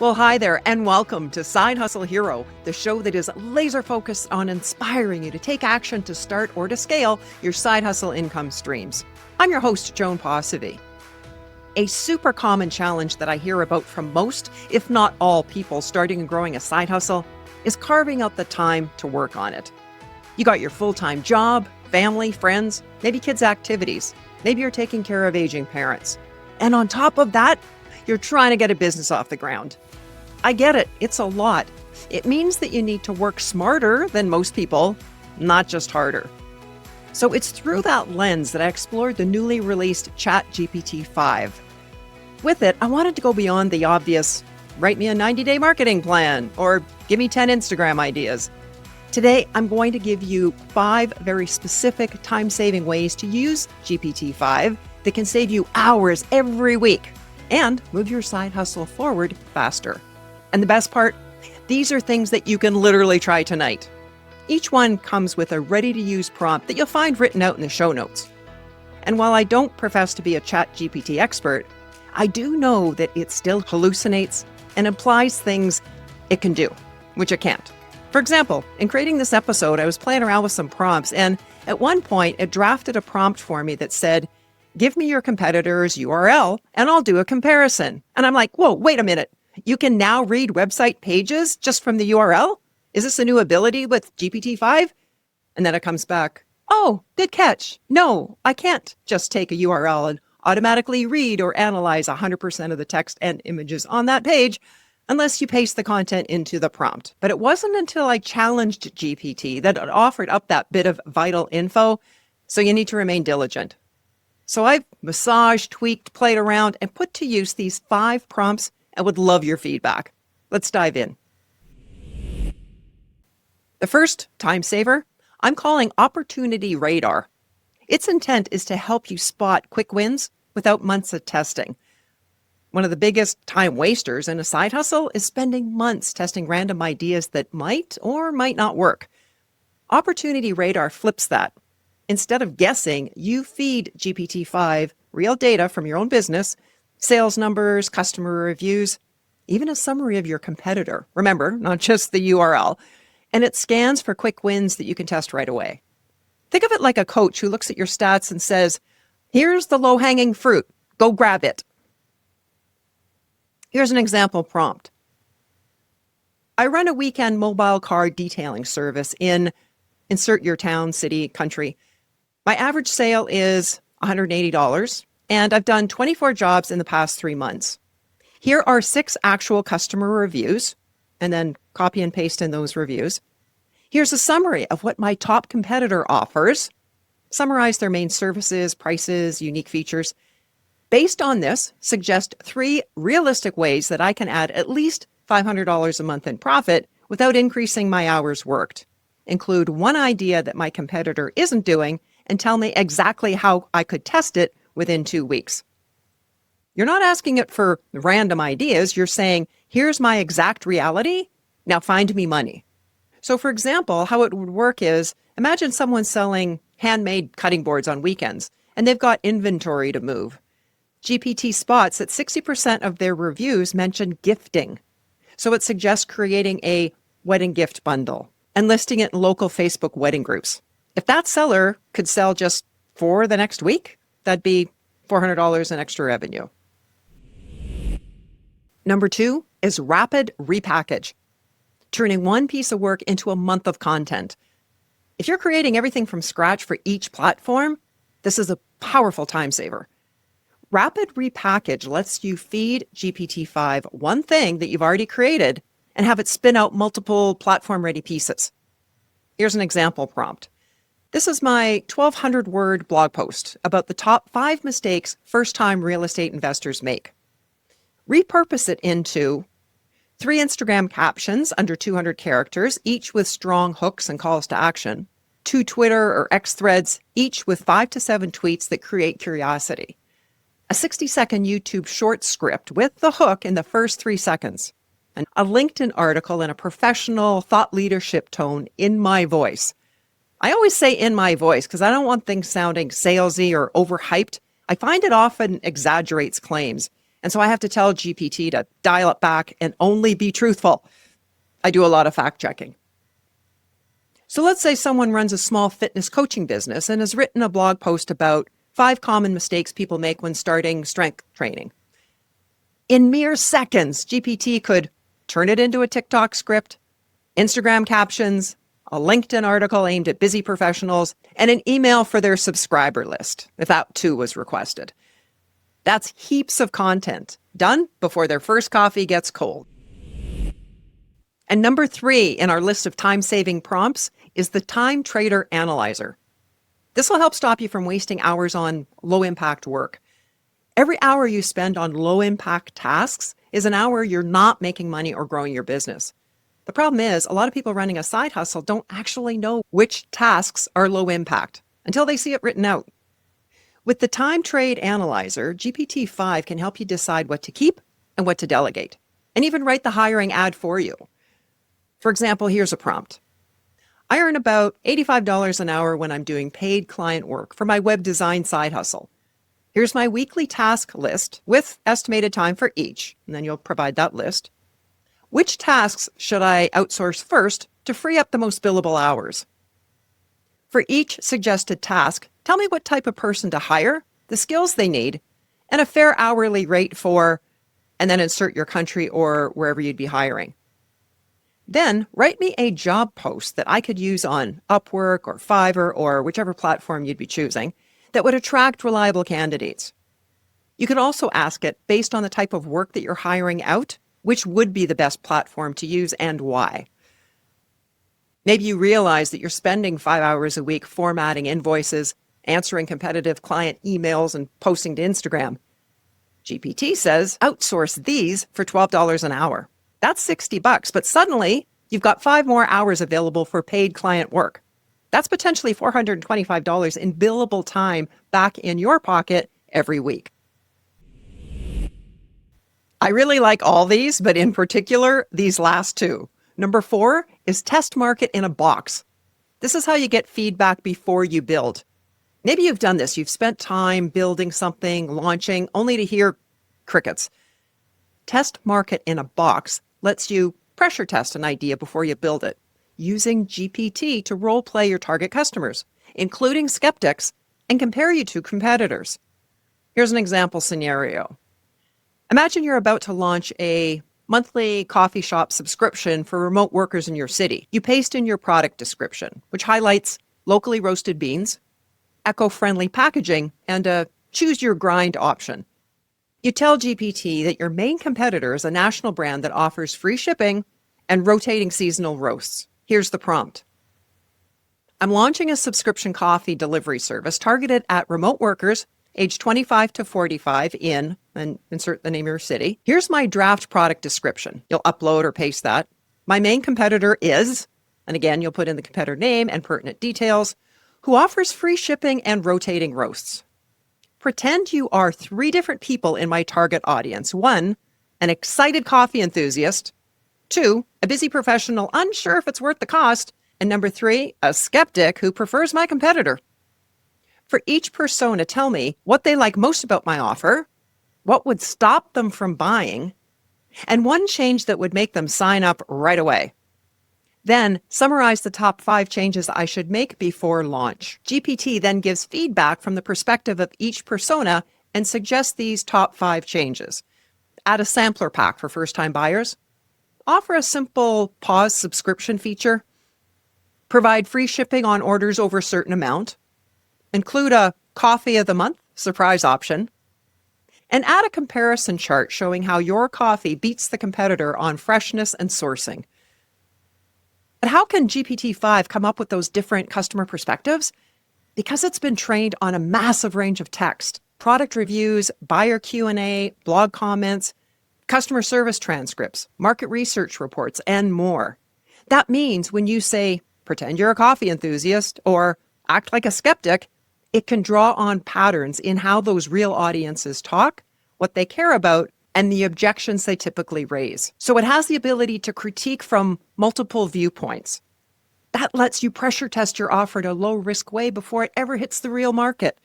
Well, hi there, and welcome to Side Hustle Hero, the show that is laser focused on inspiring you to take action to start or to scale your side hustle income streams. I'm your host, Joan Posivy. A super common challenge that I hear about from most, if not all people starting and growing a side hustle, is carving out the time to work on it. You got your full-time job, family, friends, maybe kids' activities. Maybe you're taking care of aging parents. And on top of that, you're trying to get a business off the ground. I get it. It's a lot. It means that you need to work smarter than most people, not just harder. So it's through that lens that I explored the newly released Chat GPT-5. With it, I wanted to go beyond the obvious, write me a 90-day marketing plan, or give me 10 Instagram ideas. Today, I'm going to give you 5 very specific time-saving ways to use GPT-5 that can save you hours every week and move your side hustle forward faster. And the best part, these are things that you can literally try tonight. Each one comes with a ready-to-use prompt that you'll find written out in the show notes. And while I don't profess to be a Chat GPT expert, I do know that it still hallucinates and implies things it can do, which it can't. For example, in creating this episode, I was playing around with some prompts, and at one point, it drafted a prompt for me that said, "Give me your competitor's URL, and I'll do a comparison." And I'm like, whoa, wait a minute. You can now read website pages just from the URL? Is this a new ability with GPT-5? And then it comes back, oh, good catch. No, I can't just take a URL and automatically read or analyze 100% of the text and images on that page unless you paste the content into the prompt. But it wasn't until I challenged GPT that it offered up that bit of vital info. So you need to remain diligent. So I've massaged, tweaked, played around, and put to use these 5 prompts. I would love your feedback. Let's dive in. The first time saver, I'm calling Opportunity Radar. Its intent is to help you spot quick wins without months of testing. One of the biggest time wasters in a side hustle is spending months testing random ideas that might or might not work. Opportunity Radar flips that. Instead of guessing, you feed GPT-5 real data from your own business, sales numbers, customer reviews, even a summary of your competitor. Remember, not just the URL. And it scans for quick wins that you can test right away. Think of it like a coach who looks at your stats and says, here's the low-hanging fruit. Go grab it. Here's an example prompt. I run a weekend mobile car detailing service in insert your town, city, country. My average sale is $180. And I've done 24 jobs in the past 3 months. Here are 6 actual customer reviews, and then copy and paste in those reviews. Here's a summary of what my top competitor offers. Summarize their main services, prices, unique features. Based on this, suggest 3 realistic ways that I can add at least $500 a month in profit without increasing my hours worked. Include 1 idea that my competitor isn't doing and tell me exactly how I could test it within 2 weeks. You're not asking it for random ideas. You're saying, here's my exact reality. Now find me money. So for example, how it would work is, imagine someone selling handmade cutting boards on weekends, and they've got inventory to move. GPT spots that 60% of their reviews mention gifting. So it suggests creating a wedding gift bundle and listing it in local Facebook wedding groups. If that seller could sell just for the next week, that'd be $400 in extra revenue. Number 2 is rapid repackage, turning one piece of work into a month of content. If you're creating everything from scratch for each platform, this is a powerful time saver. Rapid repackage lets you feed GPT-5 one thing that you've already created and have it spin out multiple platform-ready pieces. Here's an example prompt. This is my 1,200-word blog post about the top 5 mistakes first-time real estate investors make. Repurpose it into 3 Instagram captions under 200 characters, each with strong hooks and calls to action, 2 Twitter or X threads, each with 5 to 7 tweets that create curiosity, a 60-second YouTube short script with the hook in the first 3 seconds, and a LinkedIn article in a professional thought leadership tone in my voice. I always say in my voice because I don't want things sounding salesy or overhyped. I find it often exaggerates claims. And so I have to tell GPT to dial it back and only be truthful. I do a lot of fact checking. So let's say someone runs a small fitness coaching business and has written a blog post about 5 common mistakes people make when starting strength training. In mere seconds, GPT could turn it into a TikTok script, Instagram captions, a LinkedIn article aimed at busy professionals, and an email for their subscriber list, if that too was requested. That's heaps of content done before their first coffee gets cold. And number 3 in our list of time-saving prompts is the Time Trader Analyzer. This will help stop you from wasting hours on low-impact work. Every hour you spend on low-impact tasks is an hour you're not making money or growing your business. The problem is, a lot of people running a side hustle don't actually know which tasks are low impact until they see it written out. With the Time Trade Analyzer, GPT-5 can help you decide what to keep and what to delegate, and even write the hiring ad for you. For example, here's a prompt. I earn about $85 an hour when I'm doing paid client work for my web design side hustle. Here's my weekly task list with estimated time for each, and then you'll provide that list. Which tasks should I outsource first to free up the most billable hours? For each suggested task, tell me what type of person to hire, the skills they need, and a fair hourly rate for, and then insert your country or wherever you'd be hiring. Then write me a job post that I could use on Upwork or Fiverr or whichever platform you'd be choosing that would attract reliable candidates. You could also ask it, based on the type of work that you're hiring out, which would be the best platform to use and why. Maybe you realize that you're spending 5 hours a week formatting invoices, answering competitive client emails, and posting to Instagram. GPT says outsource these for $12 an hour. That's $60, but suddenly you've got 5 more hours available for paid client work. That's potentially $425 in billable time back in your pocket every week. I really like all these, but in particular, these last 2. Number 4 is test market in a box. This is how you get feedback before you build. Maybe you've done this. You've spent time building something, launching, only to hear crickets. Test market in a box lets you pressure test an idea before you build it, using GPT to role play your target customers, including skeptics, and compare you to competitors. Here's an example scenario. Imagine you're about to launch a monthly coffee shop subscription for remote workers in your city. You paste in your product description, which highlights locally roasted beans, eco-friendly packaging, and a choose your grind option. You tell GPT that your main competitor is a national brand that offers free shipping and rotating seasonal roasts. Here's the prompt. I'm launching a subscription coffee delivery service targeted at remote workers age 25 to 45 in, and insert the name of your city. Here's my draft product description. You'll upload or paste that. My main competitor is, and again, you'll put in the competitor name and pertinent details, who offers free shipping and rotating roasts. Pretend you are 3 different people in my target audience. 1, an excited coffee enthusiast. 2, a busy professional unsure if it's worth the cost. And number 3, a skeptic who prefers my competitor. For each persona, tell me what they like most about my offer, what would stop them from buying, and one change that would make them sign up right away. Then summarize the top 5 changes I should make before launch. GPT then gives feedback from the perspective of each persona and suggests these top 5 changes. Add a sampler pack for first-time buyers. Offer a simple pause subscription feature. Provide free shipping on orders over a certain amount. Include a coffee of the month surprise option. And add a comparison chart showing how your coffee beats the competitor on freshness and sourcing. But how can GPT-5 come up with those different customer perspectives? Because it's been trained on a massive range of text, product reviews, buyer Q&A, blog comments, customer service transcripts, market research reports, and more. That means when you say, pretend you're a coffee enthusiast, or act like a skeptic, it can draw on patterns in how those real audiences talk, what they care about, and the objections they typically raise. So it has the ability to critique from multiple viewpoints. That lets you pressure test your offer in a low-risk way before it ever hits the real market.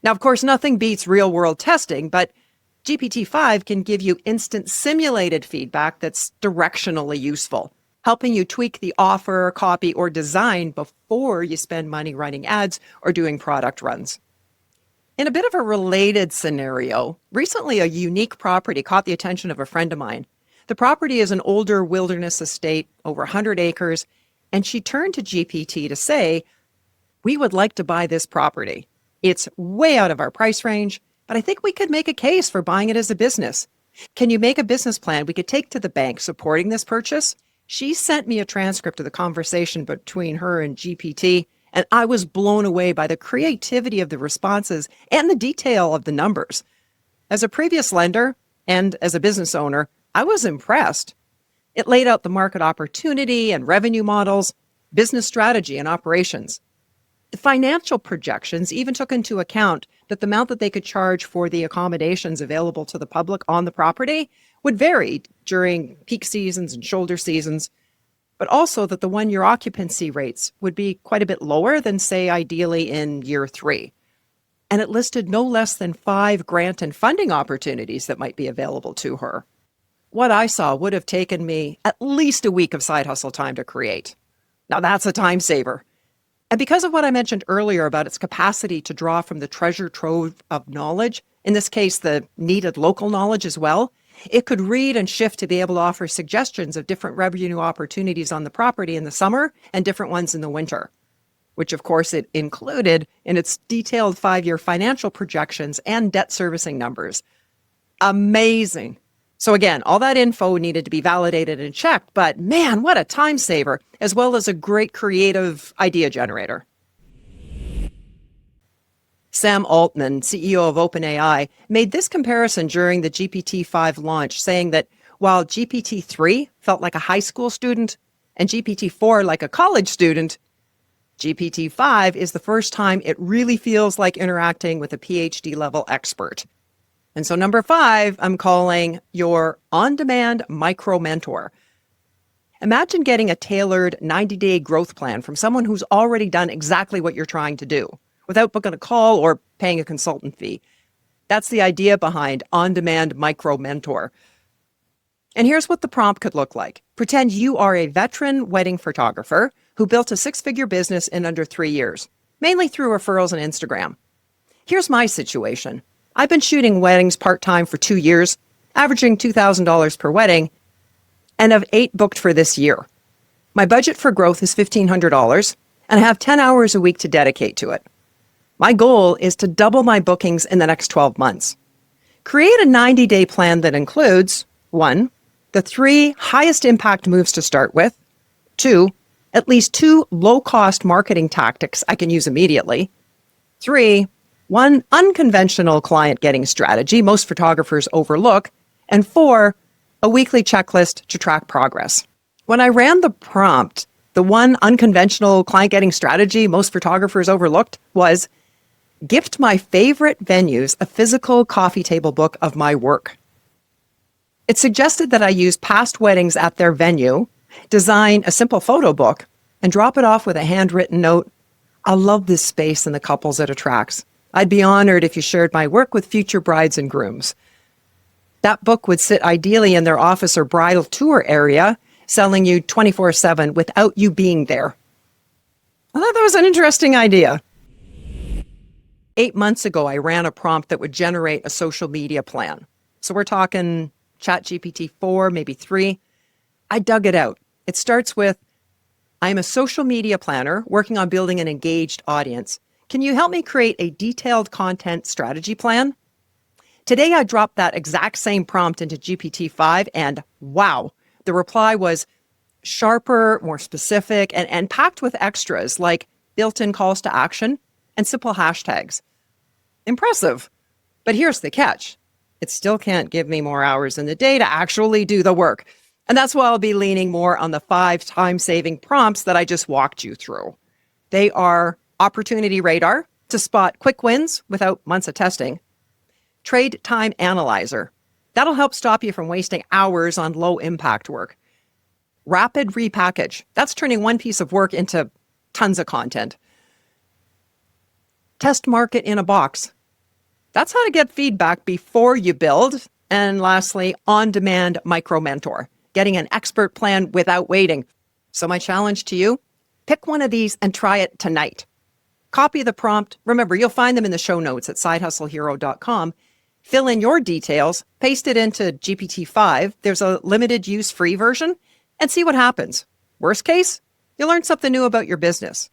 Now, of course, nothing beats real-world testing, but GPT-5 can give you instant simulated feedback that's directionally useful, helping you tweak the offer, copy, or design before you spend money running ads or doing product runs. In a bit of a related scenario, recently a unique property caught the attention of a friend of mine. The property is an older wilderness estate, over 100 acres, and she turned to GPT to say, "We would like to buy this property. It's way out of our price range, but I think we could make a case for buying it as a business. Can you make a business plan we could take to the bank supporting this purchase?" She sent me a transcript of the conversation between her and GPT, and I was blown away by the creativity of the responses and the detail of the numbers. As a previous lender and as a business owner, I was impressed. It laid out the market opportunity and revenue models, business strategy and operations. The financial projections even took into account that the amount that they could charge for the accommodations available to the public on the property would vary during peak seasons and shoulder seasons, but also that the one-year occupancy rates would be quite a bit lower than, say, ideally in year 3. And it listed no less than 5 grant and funding opportunities that might be available to her. What I saw would have taken me at least a week of side hustle time to create. Now that's a time saver. And because of what I mentioned earlier about its capacity to draw from the treasure trove of knowledge, in this case, the needed local knowledge as well, it could read and shift to be able to offer suggestions of different revenue opportunities on the property in the summer and different ones in the winter, which of course it included in its detailed 5-year financial projections and debt servicing numbers. Amazing. So again, all that info needed to be validated and checked, but man, what a time saver, as well as a great creative idea generator. Sam Altman, CEO of OpenAI, made this comparison during the GPT-5 launch, saying that while GPT-3 felt like a high school student and GPT-4 like a college student, GPT-5 is the first time it really feels like interacting with a PhD level expert. And so number 5, I'm calling your OnDemand micro mentor. Imagine getting a tailored 90-day growth plan from someone who's already done exactly what you're trying to do without booking a call or paying a consultant fee. That's the idea behind OnDemand micro mentor. And here's what the prompt could look like. Pretend you are a veteran wedding photographer who built a 6-figure business in under 3 years, mainly through referrals and Instagram. Here's my situation. I've been shooting weddings part-time for 2 years, averaging $2,000 per wedding, and have 8 booked for this year. My budget for growth is $1,500, and I have 10 hours a week to dedicate to it. My goal is to double my bookings in the next 12 months. Create a 90-day plan that includes 1, the 3 highest impact moves to start with, 2, at least 2 low-cost marketing tactics I can use immediately, 3, 1 unconventional client getting strategy most photographers overlook, and 4, a weekly checklist to track progress. When I ran the prompt, the 1 unconventional client getting strategy most photographers overlooked was gift my favorite venues a physical coffee table book of my work. It suggested that I use past weddings at their venue, design a simple photo book, and drop it off with a handwritten note. I love this space and the couples it attracts. I'd be honored if you shared my work with future brides and grooms. That book would sit ideally in their office or bridal tour area, selling you 24/7 without you being there. I thought that was an interesting idea. 8 months ago, I ran a prompt that would generate a social media plan. So we're talking Chat GPT-4, maybe 3. I dug it out. It starts with, I'm a social media planner working on building an engaged audience. Can you help me create a detailed content strategy plan? Today, I dropped that exact same prompt into GPT-5 and wow, the reply was sharper, more specific, and packed with extras like built-in calls to action and simple hashtags. Impressive. But here's the catch. It still can't give me more hours in the day to actually do the work. And that's why I'll be leaning more on the 5 time-saving prompts that I just walked you through. They are Opportunity Radar to spot quick wins without months of testing. Trade Time Analyzer. That'll help stop you from wasting hours on low-impact work. Rapid Repackage. That's turning one piece of work into tons of content. Test Market in a Box. That's how to get feedback before you build. And lastly, OnDemand Micro Mentor, getting an expert plan without waiting. So my challenge to you, pick one of these and try it tonight. Copy the prompt. Remember, you'll find them in the show notes at sidehustlehero.com. Fill in your details, paste it into GPT-5. There's a limited use free version, and see what happens. Worst case, you learn something new about your business.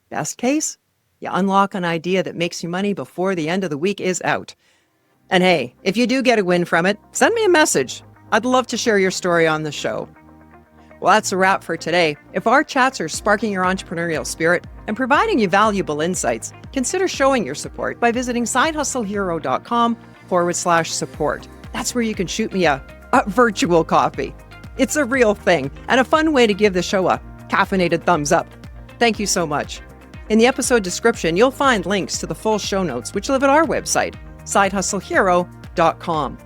Best case, you unlock an idea that makes you money before the end of the week is out. And hey, if you do get a win from it, send me a message. I'd love to share your story on the show. Well, that's a wrap for today. If our chats are sparking your entrepreneurial spirit and providing you valuable insights, consider showing your support by visiting sidehustlehero.com/support. That's where you can shoot me a virtual coffee. It's a real thing and a fun way to give the show a caffeinated thumbs up. Thank you so much. In the episode description, you'll find links to the full show notes, which live at our website, sidehustlehero.com.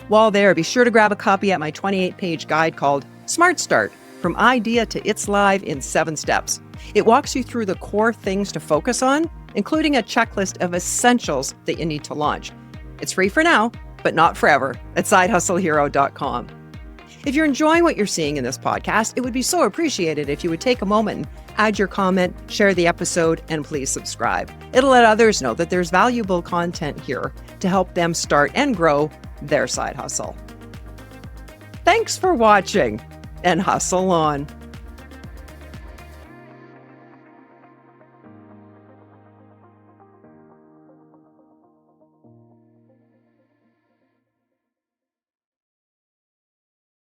While there, be sure to grab a copy at my 28-page guide called Smart Start, From Idea to It's Live in 7 Steps. It walks you through the core things to focus on, including a checklist of essentials that you need to launch. It's free for now, but not forever, at sidehustlehero.com. If you're enjoying what you're seeing in this podcast, it would be so appreciated if you would take a moment and add your comment, share the episode, and please subscribe. It'll let others know that there's valuable content here to help them start and grow their side hustle. Thanks for watching, and hustle on.